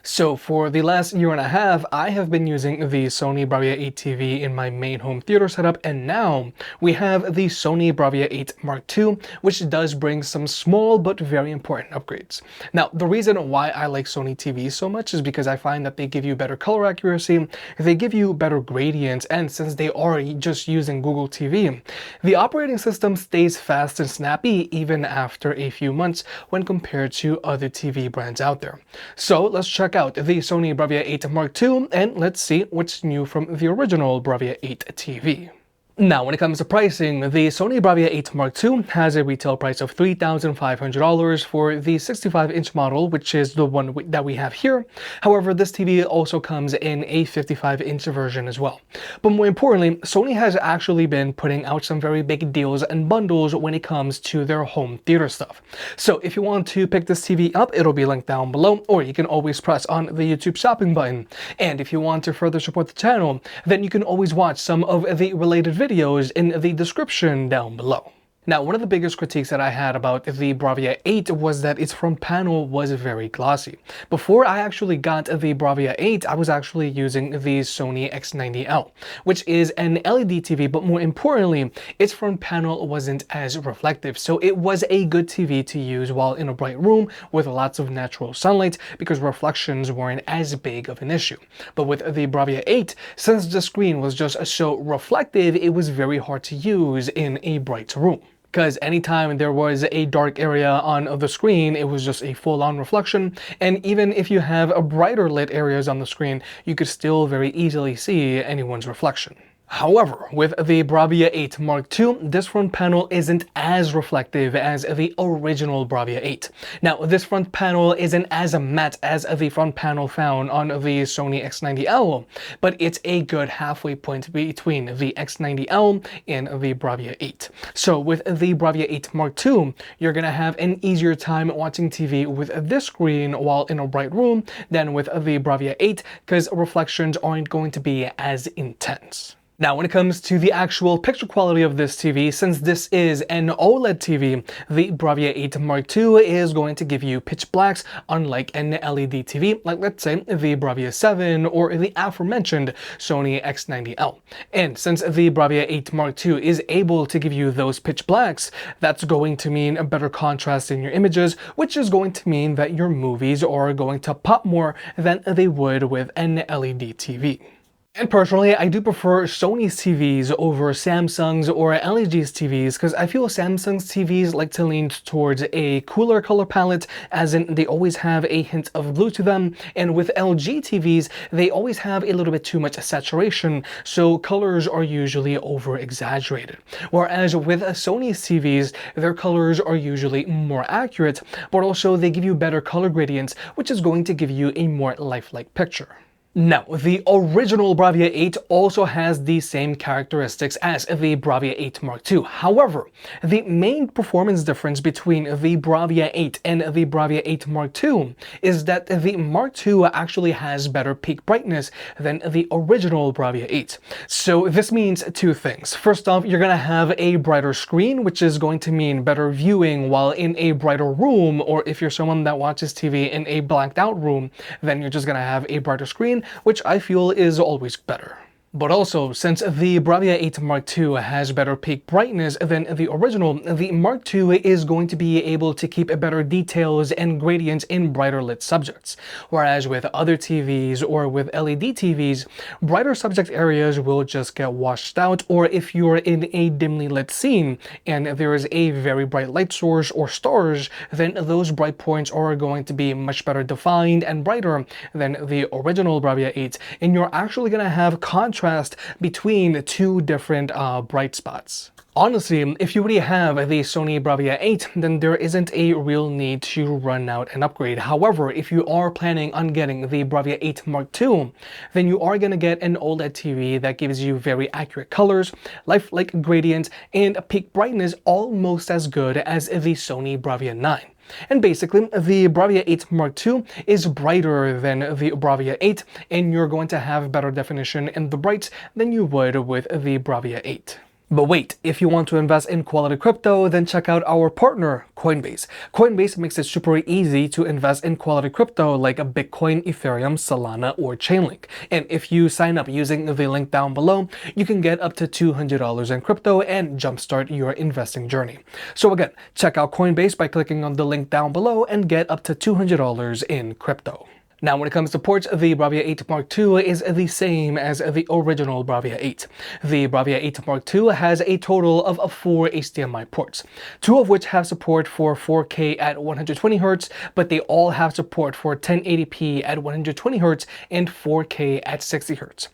So for the last year and a half, I have been using the Sony Bravia 8 TV in my main home theater setup, and now we have the Sony Bravia 8 Mark II, which does bring some small but very important upgrades. Now, the reason why I like Sony TVs so much is because I find that they give you better color accuracy, they give you better gradients, and since they are just using Google TV, the operating system stays fast and snappy even after a few months when compared to other TV brands out there. So let's check out the Sony Bravia 8 Mark II and let's see what's new from the original Bravia 8 TV. Now, when it comes to pricing, the Sony Bravia 8 Mark II has a retail price of $3,500 for the 65-inch model, which is the one that we have here. However, this TV also comes in a 55-inch version as well. But more importantly, Sony has actually been putting out some very big deals and bundles when it comes to their home theater stuff. So if you want to pick this TV up, it'll be linked down below, or you can always press on the YouTube shopping button. And if you want to further support the channel, then you can always watch some of the related videos in the description down below. Now, one of the biggest critiques that I had about the Bravia 8 was that its front panel was very glossy. Before I actually got the Bravia 8, I was actually using the Sony X90L, which is an LED TV, but more importantly, its front panel wasn't as reflective. So it was a good TV to use while in a bright room with lots of natural sunlight because reflections weren't as big of an issue. But with the Bravia 8, since the screen was just so reflective, it was very hard to use in a bright room. Because anytime there was a dark area on the screen, it was just a full-on reflection, and even if you have a brighter lit areas on the screen, you could still very easily see anyone's reflection. However, with the Bravia 8 Mark II, this front panel isn't as reflective as the original Bravia 8. Now, this front panel isn't as matte as the front panel found on the Sony X90L, but it's a good halfway point between the X90L and the Bravia 8. So with the Bravia 8 Mark II, you're gonna have an easier time watching TV with this screen while in a bright room than with the Bravia 8, because reflections aren't going to be as intense. Now, when it comes to the actual picture quality of this TV, since this is an OLED TV, the Bravia 8 Mark II is going to give you pitch blacks, unlike an LED TV, like let's say the Bravia 7 or the aforementioned Sony X90L. And since the Bravia 8 Mark II is able to give you those pitch blacks, that's going to mean a better contrast in your images, which is going to mean that your movies are going to pop more than they would with an LED TV. And personally, I do prefer Sony's TVs over Samsung's or LG's TVs because I feel Samsung's TVs like to lean towards a cooler color palette, as in they always have a hint of blue to them, and with LG TVs, they always have a little bit too much saturation, so colors are usually over-exaggerated. Whereas with Sony's TVs, their colors are usually more accurate, but also they give you better color gradients, which is going to give you a more lifelike picture. Now, the original Bravia 8 also has the same characteristics as the Bravia 8 Mark II. However, the main performance difference between the Bravia 8 and the Bravia 8 Mark II is that the Mark II actually has better peak brightness than the original Bravia 8. So this means two things. First off, you're going to have a brighter screen, which is going to mean better viewing while in a brighter room, or if you're someone that watches TV in a blacked out room, then you're just going to have a brighter screen, which I feel is always better. But also, since the Bravia 8 Mark II has better peak brightness than the original, the Mark II is going to be able to keep better details and gradients in brighter lit subjects. Whereas with other TVs or with LED TVs, brighter subject areas will just get washed out, or if you're in a dimly lit scene and there is a very bright light source or stars, then those bright points are going to be much better defined and brighter than the original Bravia 8, and you're actually going to have contrast between two different bright spots. Honestly, if you already have the Sony Bravia 8, then there isn't a real need to run out and upgrade. However, if you are planning on getting the Bravia 8 Mark II, then you are going to get an OLED TV that gives you very accurate colors, lifelike gradients, and a peak brightness almost as good as the Sony Bravia 9. And basically, the Bravia 8 Mark II is brighter than the Bravia 8, and you're going to have better definition in the brights than you would with the Bravia 8. But wait, if you want to invest in quality crypto, then check out our partner, Coinbase. Coinbase makes it super easy to invest in quality crypto like a Bitcoin, Ethereum, Solana, or Chainlink. And if you sign up using the link down below, you can get up to $200 in crypto and jumpstart your investing journey. So again, check out Coinbase by clicking on the link down below and get up to $200 in crypto. Now, when it comes to ports, the Bravia 8 Mark II is the same as the original Bravia 8. The Bravia 8 Mark II has a total of 4 HDMI ports, 2 of which have support for 4K at 120Hz, but they all have support for 1080p at 120Hz and 4K at 60Hz.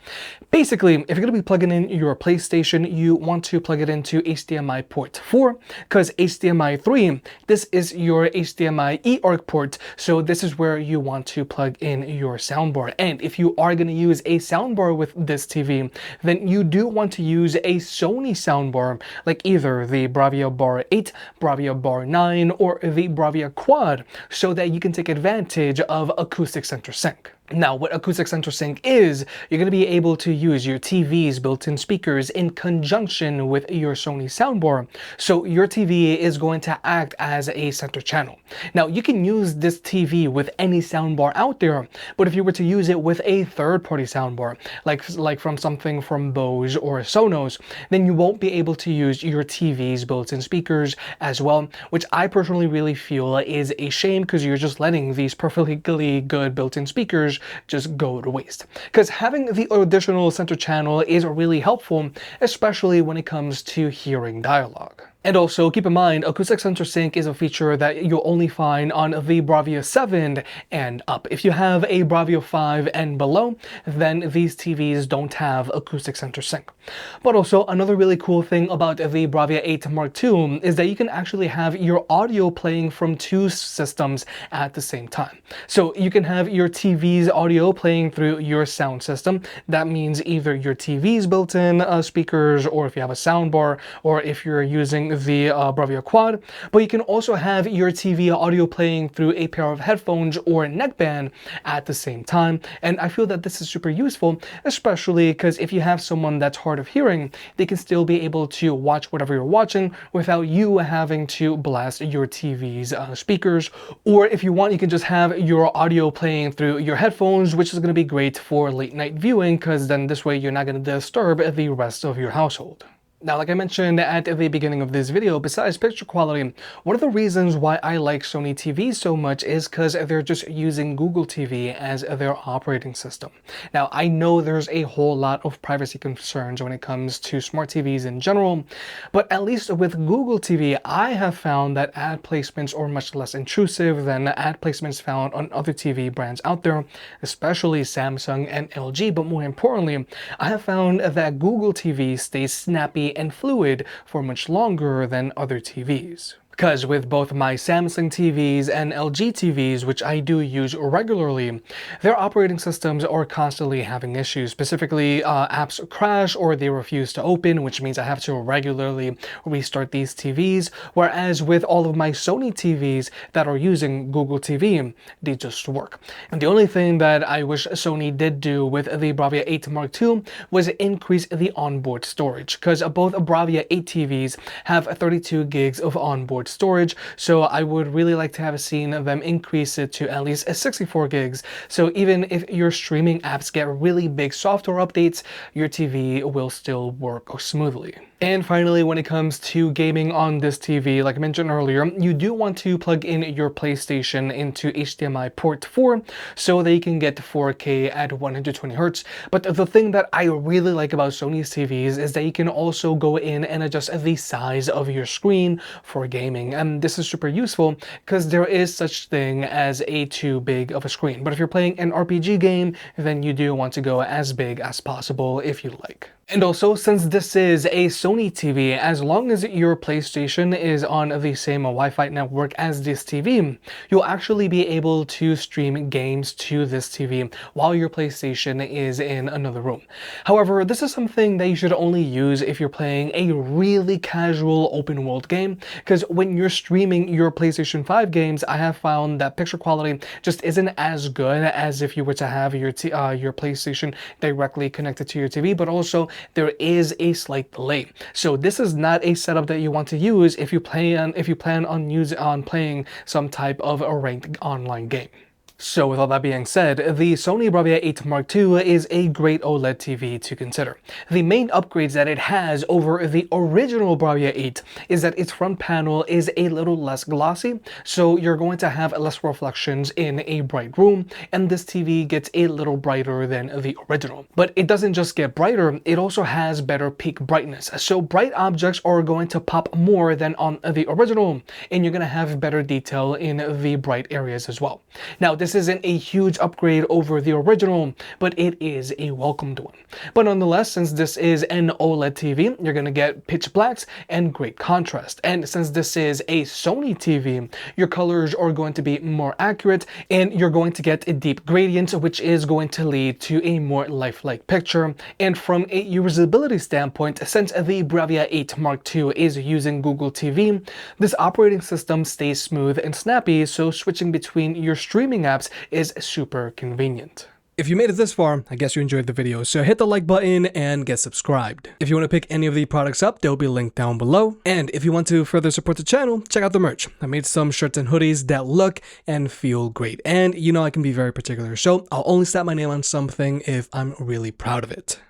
Basically, if you're going to be plugging in your PlayStation, you want to plug it into HDMI port 4, because HDMI 3, this is your HDMI eARC port, so this is where you want to plug in your soundbar. And if you are going to use a soundbar with this TV, then you do want to use a Sony soundbar, like either the Bravia Bar 8, Bravia Bar 9, or the Bravia Quad, so that you can take advantage of acoustic center sync. Now, what acoustic center sync is, you're going to be able to use your TV's built-in speakers in conjunction with your Sony soundbar, so your TV is going to act as a center channel. Now, you can use this TV with any soundbar out there, but if you were to use it with a third-party soundbar, like from something from Bose or Sonos, then you won't be able to use your TV's built-in speakers as well, which I personally really feel is a shame, because you're just letting these perfectly good built-in speakers just go to waste. Because having the additional center channel is really helpful, especially when it comes to hearing dialogue. And also, keep in mind, acoustic center sync is a feature that you'll only find on the Bravia 7 and up. If you have a Bravia 5 and below, then these TVs don't have acoustic center sync. But also, another really cool thing about the Bravia 8 Mark II is that you can actually have your audio playing from 2 systems at the same time. So you can have your TV's audio playing through your sound system. That means either your TV's built-in speakers, or if you have a soundbar, or if you're using the Bravia Quad, but you can also have your TV audio playing through a pair of headphones or neckband at the same time. And I feel that this is super useful, especially because if you have someone that's hard of hearing, they can still be able to watch whatever you're watching without you having to blast your TV's speakers. Or if you want, you can just have your audio playing through your headphones, which is going to be great for late night viewing, because then this way you're not going to disturb the rest of your household. Now, like I mentioned at the beginning of this video, besides picture quality, one of the reasons why I like Sony TVs so much is because they're just using Google TV as their operating system. Now, I know there's a whole lot of privacy concerns when it comes to smart TVs in general, but at least with Google TV, I have found that ad placements are much less intrusive than ad placements found on other TV brands out there, especially Samsung and LG. But more importantly, I have found that Google TV stays snappy and fluid for much longer than other TVs. Because with both my Samsung TVs and LG TVs, which I do use regularly, their operating systems are constantly having issues. Specifically, apps crash or they refuse to open, which means I have to regularly restart these TVs. Whereas with all of my Sony TVs that are using Google TV, they just work. And the only thing that I wish Sony did do with the Bravia 8 Mark II was increase the onboard storage, because both Bravia 8 TVs have 32 gigs of onboard storage, so I would really like to have seen them increase it to at least 64 gigs. So even if your streaming apps get really big software updates, your TV will still work smoothly. And finally, when it comes to gaming on this TV, like I mentioned earlier, you do want to plug in your PlayStation into HDMI port 4 so that you can get 4K at 120Hz. But the thing that I really like about Sony's TVs is that you can also go in and adjust the size of your screen for gaming. And this is super useful because there is such thing as a too big of a screen. But if you're playing an RPG game, then you do want to go as big as possible if you like. And also, since this is a Sony TV, as long as your PlayStation is on the same Wi-Fi network as this TV, you'll actually be able to stream games to this TV while your PlayStation is in another room. However, this is something that you should only use if you're playing a really casual open world game, because when you're streaming your PlayStation 5 games, I have found that picture quality just isn't as good as if you were to have your PlayStation directly connected to your TV, but also there is a slight delay. So this is not a setup that you want to use if you plan on playing some type of a ranked online game. So with all that being said, the Sony Bravia 8 Mark II is a great OLED TV to consider. The main upgrades that it has over the original Bravia 8 is that its front panel is a little less glossy, so you're going to have less reflections in a bright room, and this TV gets a little brighter than the original. But it doesn't just get brighter, it also has better peak brightness, so bright objects are going to pop more than on the original, and you're going to have better detail in the bright areas as well. Now, this isn't a huge upgrade over the original, but it is a welcomed one. But nonetheless, since this is an OLED TV, you're going to get pitch blacks and great contrast. And since this is a Sony TV, your colors are going to be more accurate, and you're going to get a deep gradient, which is going to lead to a more lifelike picture. And from a usability standpoint, since the Bravia 8 Mark II is using Google TV, this operating system stays smooth and snappy, so switching between your streaming apps is super convenient. If you made it this far, I guess you enjoyed the video, so hit the like button and get subscribed. If you want to pick any of the products up, they'll be linked down below. And if you want to further support the channel, check out the merch. I made some shirts and hoodies that look and feel great. And you know I can be very particular, so I'll only slap my name on something if I'm really proud of it.